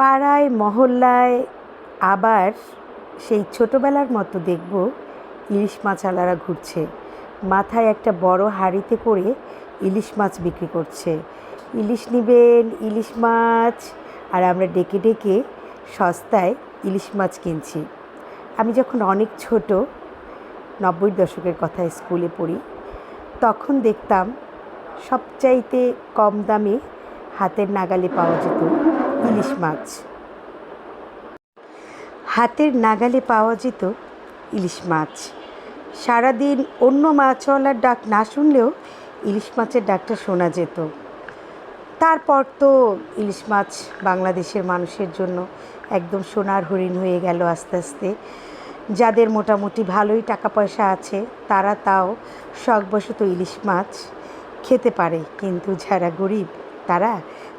পাড়ায় মহল্লায় আবার সেই ছোটোবেলার মতো দেখব ইলিশ মাছওয়ালারা ঘুরছে, মাথায় একটা বড় হাঁড়িতে করে ইলিশ মাছ বিক্রি করছে। ইলিশ নেবেন, ইলিশ মাছ, আর আমরা ডেকে ডেকে সস্তায় ইলিশ মাছ কিনছি। আমি যখন অনেক ছোট, 90-র দশকের কথা, স্কুলে পড়ি, তখন দেখতাম সবচাইতে কম দামে হাতের নাগালে পাওয়া যেত ইলিশ মাছ। হাতের নাগালে পাওয়া যেত ইলিশ মাছ। সারাদিন অন্য মাছওয়ালার ডাক না শুনলেও ইলিশ মাছের ডাকটা শোনা যেত। তারপর তো ইলিশ মাছ বাংলাদেশের মানুষের জন্য একদম সোনার হরিণ হয়ে গেল আস্তে আস্তে। যাদের মোটামুটি ভালোই টাকা পয়সা আছে তারা তাও শখবশত ইলিশ মাছ খেতে পারে, কিন্তু যারা গরিব তারা,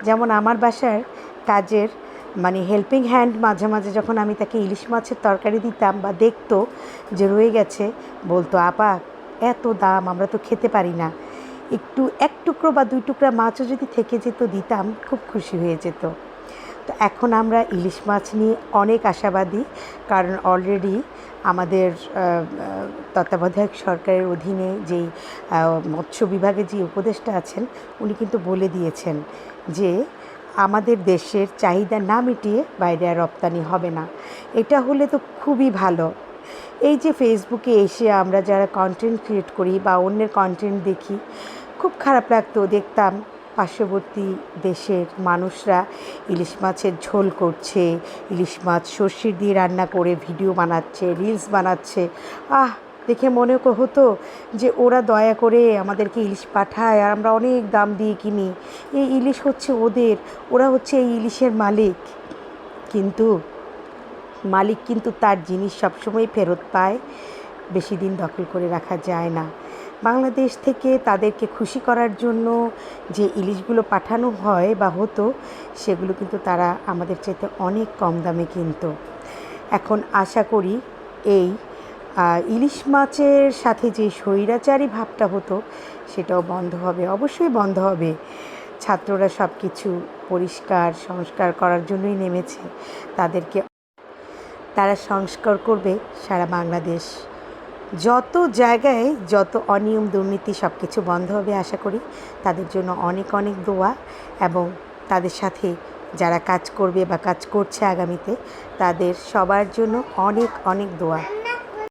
যেমন আমার বাসার কাজের হেল্পিং হ্যান্ড, মাঝে মাঝে যখন আমি তাকে ইলিশ মাছের তরকারি দিতাম বা দেখতো যে রয়ে গেছে, বলতো, আপা এত দাম, আমরা তো খেতে পারি না, একটু এক টুকরো বা 2 টুকরা মাছও যদি থেকে যেত দিতাম, খুব খুশি হয়ে যেত। তো এখন আমরা ইলিশ মাছ নিয়ে অনেক আশাবাদী, কারণ অলরেডি আমাদের তত্ত্বাবধায়ক সরকারের অধীনে যেই মৎস্য বিভাগে যে উপদেষ্টা আছেন, উনি কিন্তু বলে দিয়েছেন যে আমাদের দেশের চাহিদা না মিটিয়ে বাইরে আর রপ্তানি হবে না। এটা হলে তো খুবই ভালো। এই যে ফেসবুকে এসে আমরা যারা কন্টেন্ট ক্রিয়েট করি বা অন্যের কন্টেন্ট দেখি, খুব খারাপ লাগতো, দেখতাম পার্শ্ববর্তী দেশের মানুষরা ইলিশ মাছের ঝোল করছে, ইলিশ মাছ সর্ষে দিয়ে রান্না করে ভিডিও বানাচ্ছে, রিলস বানাচ্ছে। দেখে মনে হতো যে ওরা দয়া করে আমাদেরকে ইলিশ পাঠায় আর আমরা অনেক দাম দিয়ে কিনি। এই ইলিশ হচ্ছে ওদের, ওরা হচ্ছে এই ইলিশের মালিক। কিন্তু মালিক কিন্তু তার জিনিস সবসময় ফেরত পায়, বেশি দিন দখল করে রাখা যায় না। বাংলাদেশ থেকে তাদেরকে খুশি করার জন্য যে ইলিশগুলো পাঠানো হয় বা হতো, সেগুলো কিন্তু তারা আমাদের চাইতে অনেক কম দামে কিনত। এখন আশা করি এই ইলিশ মাছের সাথে যে স্বৈরাচারী ভাবটা হতো, সেটাও বন্ধ হবে, অবশ্যই বন্ধ হবে। ছাত্ররা সব কিছু পরিষ্কার সংস্কার করার জন্যই নেমেছে, তারা সংস্কার করবে সারা বাংলাদেশ। যত জায়গায় যত অনিয়ম দুর্নীতি, সব কিছু বন্ধ হবে আশা করি। তাদের জন্য অনেক অনেক দোয়া, এবং তাদের সাথে যারা কাজ করবে বা কাজ করছে আগামীতে, তাদের সবার জন্য অনেক অনেক দোয়া।